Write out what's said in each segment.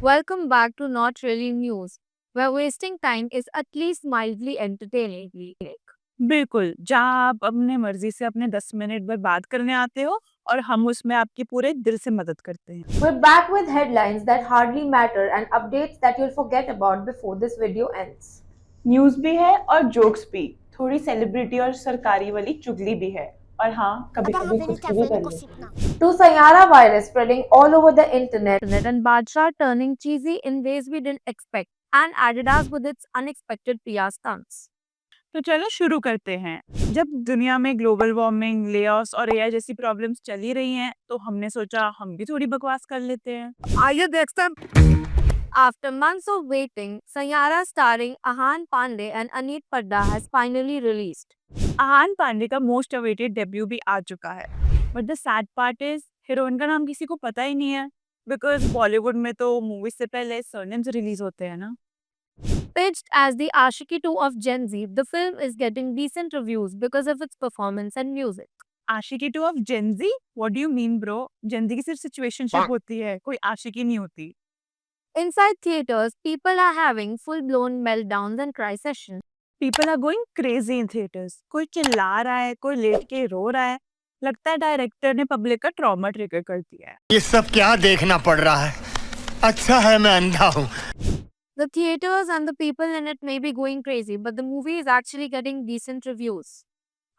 Welcome back to Not Really News, where wasting time is at least mildly entertaining. बिल्कुल, जहाँ आप अपने मर्ज़ी से अपने 10 मिनट भर बात करने आते हो और हम उसमें आपकी पूरे दिल से मदद करते हैं। We're back with headlines that hardly matter and updates that you'll forget about before this video ends. News भी है और जोक्स भी, थोड़ी सेलिब्रिटी और सरकारी वाली चुगली भी है और हाँ, कभी-कभी खुद की भी कर लेते हैं। To Sayara virus spreading all over the internet. And Badshah turning cheesy in ways we didn't expect, and Adidas with its unexpected PR stunts. तो चलो शुरू करते हैं। जब दुनिया में ग्लोबल वार्मिंग, लेऑफ्स और एआई जैसी प्रॉब्लम्स चल ही रही हैं, तो हमने सोचा हम भी थोड़ी बकवास कर लेते हैं। आइए देखते हैं। After months of waiting, Sayara starring Ahan Pandey and Aneet Padda has finally released. आहान पांडे का मोस्ट अवेटेड डेब्यू भी आ चुका है। But the sad part is heroine का नाम किसी को पता ही नहीं है बिकॉज बॉलीवुड में तो मूवीज से पहले सरनेम्स रिलीज होते हैं ना। Pitched as the Ashiki 2 of Gen Z, the film is getting decent reviews because of its performance and music. Aashiqui two of Gen Z? What do you mean bro? Gen Z की सिर्फ situationship होती है, कोई आशिकी नहीं होती। Inside theaters, people are having full-blown meltdowns and cry sessions. People are going crazy in theatres, कोई चिल्ला रहा है, कोई लेट के रो रहा है। लगता है डायरेक्टर ने पब्लिक का ट्रॉमा ट्रिगर कर दिया है। ये सब क्या देखना पड़ रहा है? अच्छा है मैं अंधा हूँ। The theaters and the people in it may be going crazy, but the movie is actually getting decent reviews.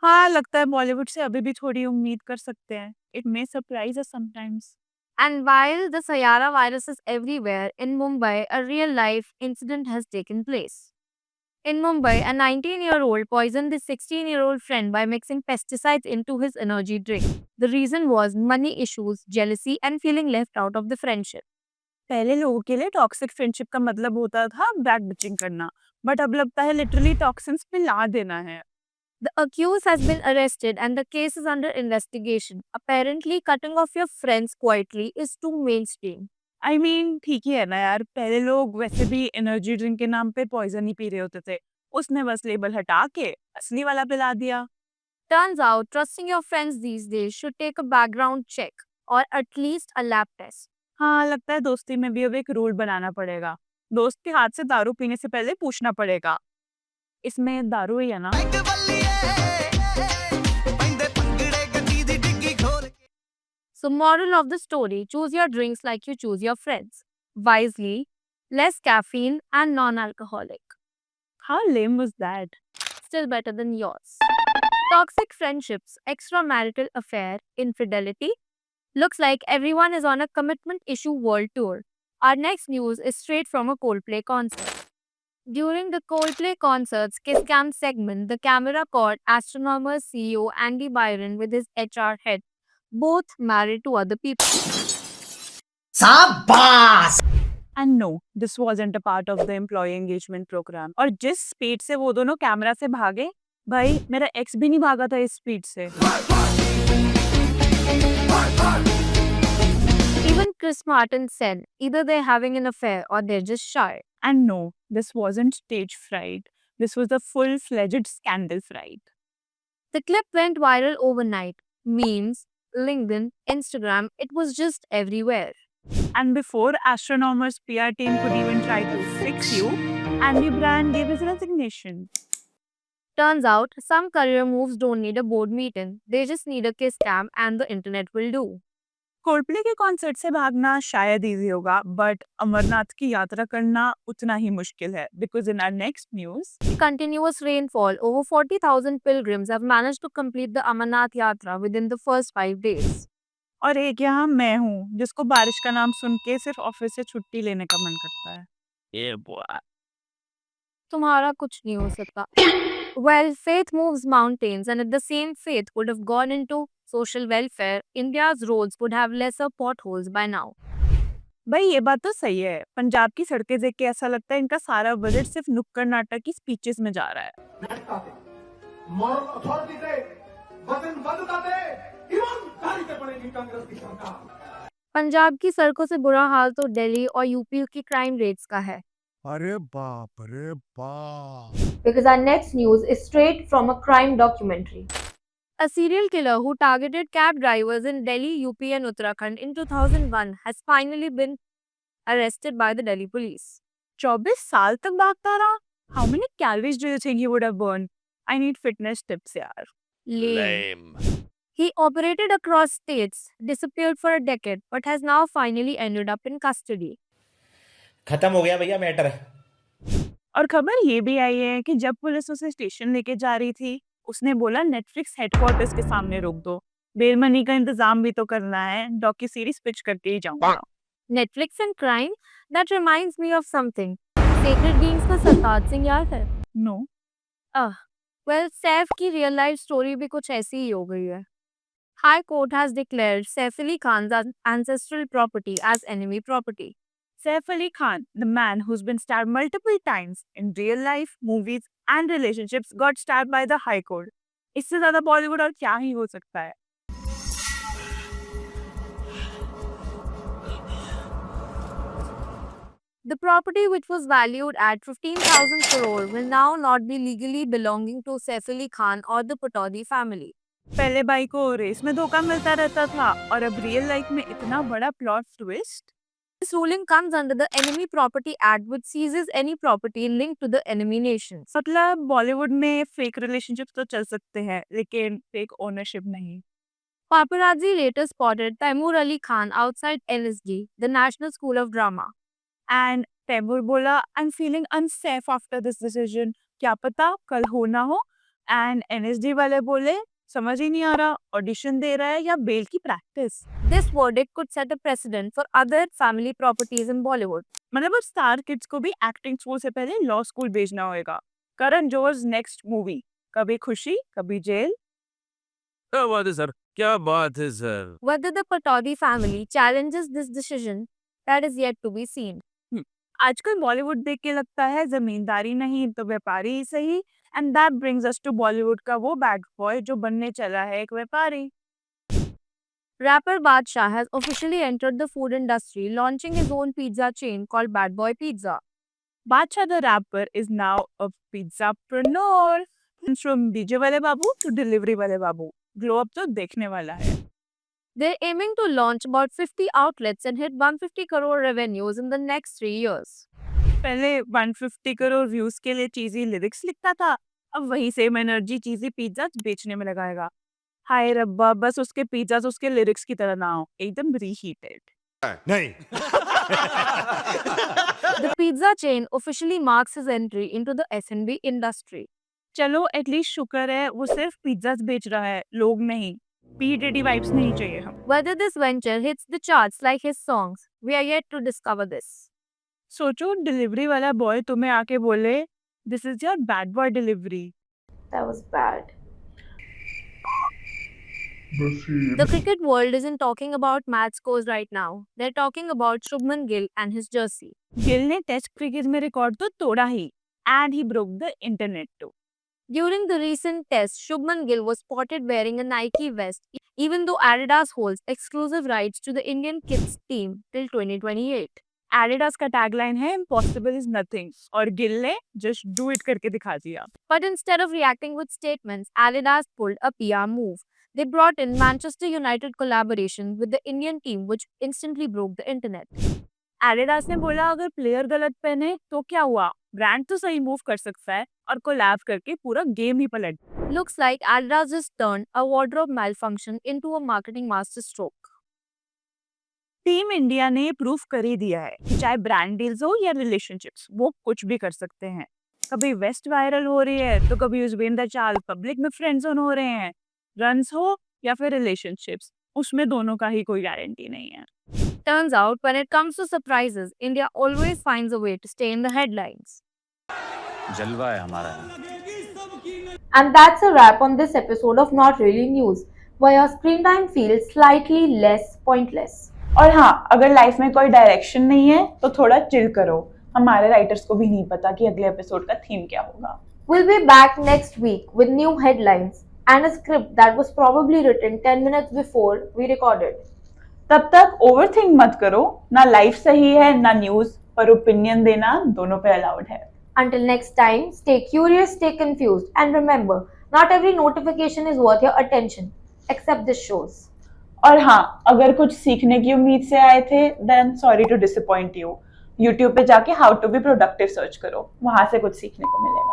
हाँ, लगता है बॉलीवुड से अभी भी थोड़ी उम्मीद कर सकते हैं। It may surprise us sometimes. And while the Sayara virus is everywhere, in Mumbai, a real-life incident has taken place. In Mumbai, a 19-year-old poisoned his 16-year-old friend by mixing pesticides into his energy drink. The reason was money issues, jealousy, and feeling left out of the friendship. पहले लोगों के लिए toxic friendship का मतलब होता था back bitching करना, but अब लगता है लिटरली टॉक्सिन्स मिला देना है। The accused has been arrested and the case is under investigation. Apparently, cutting off your friends quietly is too mainstream. I mean ठीक ही है ना यार, पहले लोग वैसे भी एनर्जी ड्रिंक के नाम पे पॉइजन ही पी रहे होते थे। उसने बस लेबल हटा के असली वाला पिला दिया। Turns out, trusting your friends these days should take a background check or at least a lab test. हाँ, लगता है दोस्ती में भी अब एक रूल बनाना पड़ेगा। दोस्त के हाथ से दारू पीने से पहले पूछना पड़ेगा, इसमें दारू ही है ना? So, moral of the story, choose your drinks like you choose your friends. Wisely, less caffeine and non-alcoholic. How lame was that? Still better than yours. Toxic friendships, extramarital affair, infidelity. Looks like everyone is on a commitment issue world tour. Our next news is straight from a Coldplay concert. During the Coldplay concert's Kiss Cam segment, the camera caught Astronomers CEO Andy Byron with his HR head, both married to other people. And no, this wasn't a part of the employee engagement program. और जिस speed से वो दोनों camera से भागे, भाई मेरा x भी नहीं भागा था इस स्पीड से। Even Chris Martin said either they're having an affair or they're just shy. And no, this wasn't stage fright. This was a full-fledged scandal fright. The clip went viral overnight. Memes, LinkedIn, Instagram, it was just everywhere. And before Astronomers' PR team could even try to fix you, Andy Brand gave his resignation. Turns out, some career moves don't need a board meeting. They just need a kiss cam and the internet will do. Coldplay के concert से भागना शायद easy होगा, but Amarnath की यात्रा करना उतना ही मुश्किल है because in our next news Continuous rainfall, over 40,000 pilgrims have managed to complete the Amarnath Yatra within the first 5 days. और एक यहाँ मैं हूँ जिसको बारिश का नाम सुन के सिर्फ ऑफिस से छुट्टी लेने का मन करता है। ये बुआ। तुम्हारा कुछ नहीं हो सकता. Well, faith moves mountains, and if the same faith would have gone into social welfare, India's roads would have lesser potholes by now. भाई ये बात तो सही है, पंजाब की सड़कें देख के ऐसा लगता है इनका सारा बजट सिर्फ नुक्कड़ नाटक की स्पीचेस में जा रहा है। मॉरल अथॉरिटी से वजन बंद कर दे, ईमानदारी से बनेगी कांग्रेस की सरकार। पंजाब की सड़कों से बुरा हाल तो दिल्ली और यूपी की क्राइम रेट्स का है. अरे बाप रे बाप। Because our next news is straight from a crime documentary. A serial killer who targeted cab drivers in Delhi, UP, and Uttarakhand in 2001 has finally been arrested by the Delhi police. 24 साल तक भागता रहा? How many calories do you think he would have burned? I need fitness tips यार. Lame. He operated across states, disappeared for a decade, but has now finally ended up in custody. खत्म हो गया भैया matter. और खबर ये भी आई है कि जब पुलिस उसे स्टेशन लेके जा रही थी, उसने बोला नेटफ्लिक्स हेडक्वार्टर्स के सामने रोक दो, बेल मनी का इंतजाम भी तो करना है, डॉक्यू सीरीज पिच करके ही जाऊंगा। Netflix and crime? That reminds me of something. Sacred Games का सरताज सिंह याद है? नो, Well, सैफ की रियल लाइफ स्टोरी भी कुछ ऐसी ही हो गई है. High Court has declared Saif Ali Khan's ancestral property as enemy property. Saif Ali Khan, the man who's been stabbed multiple times in real life, movies and relationships, got stabbed by the High Court. इससे ज़्यादा बॉलीवुड और क्या ही हो सकता है? The property, which was valued at 15,000 crore, will now not be legally belonging to Saif Ali Khan or the Pataudi family. पहले भाई को रेस में धोखा मिलता रहता था और अब रियल लाइफ में इतना बड़ा plot twist. This ruling comes under the Enemy Property Act, which seizes any property linked to the enemy nations. मतलब बॉलीवुड में फेक रिलेशनशिप्स तो चल सकते हैं, लेकिन फेक ओनरशिप नहीं। Paparazzi later spotted Taimur Ali Khan outside NSD, the National School of Drama. And Taimur बोला, I am feeling unsafe after this decision, क्या पता कल हो ना हो। एंड एनएसडी वाले बोले, समझ ही नहीं आ रहा ऑडिशन दे रहा है या बेल की practice. This verdict could set a precedent for other family properties in Bollywood. मतलब अब स्टार किड्स को भी एक्टिंग स्कूल से पहले लॉ स्कूल भेजना होगा। करण जोहर्स नेक्स्ट मूवी, कभी खुशी कभी जेल। क्या बात है सर, क्या बात है sir. Whether the Pataudi family challenges this decision, that is yet to be seen. आजकल बॉलीवुड देख के लगता है जमींदारी नहीं तो व्यापारी ही सही। And that brings us to Bollywood का वो बैड बॉय जो बनने चला है एक व्यापारी। Rapper Badshah has officially entered the food industry, launching his own pizza chain called Bad Boy Pizza. Badshah the rapper is now a pizzapreneur. From DJ वाले बाबू to delivery वाले बाबू, ग्लो अप तो देखने वाला है। They're aiming to launch about 50 outlets and hit 150 crore revenues in the next 3 years. पहले 150 crore views के लिए चीजी lyrics लिखता था, अब वही सेम एनर्जी चीजी पिज्जा बेचने में लगाएगा। हाय रब्बा, बस उसके पिज्जा उसके लिरिक्स की तरह ना हो, एकदम रीहीटेड। नहीं। The pizza chain officially marks his entry into the S&B industry. चलो एटलीस्ट शुक्र है वो सिर्फ पिज्जा बेच रहा है, लोग नहीं। पीडीडी वाइब्स नहीं चाहिए हम। Whether this venture hits the charts like his songs, we are yet to discover this. सोचो डिलीवरी वाला बॉय तुम्हें आके बोले, this is your bad boy delivery. That was bad. The cricket world isn't talking about match scores right now. They're talking about Shubman Gill and his jersey. Gill ने test cricket में record तो तोड़ा ही, and he broke the internet too. During the recent test, Shubman Gill was spotted wearing a Nike vest, even though Adidas holds exclusive rights to the Indian kids team till 2028. Adidas का tagline है impossible is nothing, और गिल ने just do it करके दिखा दिया। But instead of reacting with statements, Adidas pulled a PR move. They brought in Manchester United collaboration with the Indian team, which instantly broke the internet. Adidas ने बोला अगर player गलत पहने तो क्या हुआ, ब्रांड तो सही मूव कर सकता है, और कोलैब करके पूरा गेम ही पलट। Looks like Adidas just turned a wardrobe malfunction into a marketing masterstroke. Team India ने प्रूव कर ही दिया है कि चाहे ब्रांड डील्स हो या रिलेशनशिप्स, वो कुछ भी कर सकते हैं। कभी वेस्ट वायरल हो रही है तो कभी युजवेंद्र चाहल पब्लिक में फ्रेंड जोन हो रहे हैं। रन्स हो या फिर रिलेशनशिप्स, उसमें दोनों का ही कोई गारंटी नहीं है। Turns out, when it comes to surprises, India always finds a way to stay in the headlines. जलवा है हमारा। And that's a wrap on this episode of Not Really News, where your screen time feels slightly less pointless. और हाँ, अगर life में कोई direction नहीं है तो थोड़ा चिल करो। हमारे राइटर्स को भी नहीं पता कि अगले एपिसोड का थीम क्या होगा। We'll be back next week with new headlines and a script that was probably written 10 minutes before we recorded. तब तक ओवरथिंक मत करो, ना लाइफ सही है ना न्यूज, पर ओपिनियन देना दोनों पे अलाउड है। Until next time, stay curious, stay confused, and remember, not every notification is worth your attention, except this show's. और हाँ, अगर कुछ सीखने की उम्मीद से आए थे then sorry to disappoint you. YouTube पे जाके how to be productive search करो, वहां से कुछ सीखने को मिलेगा।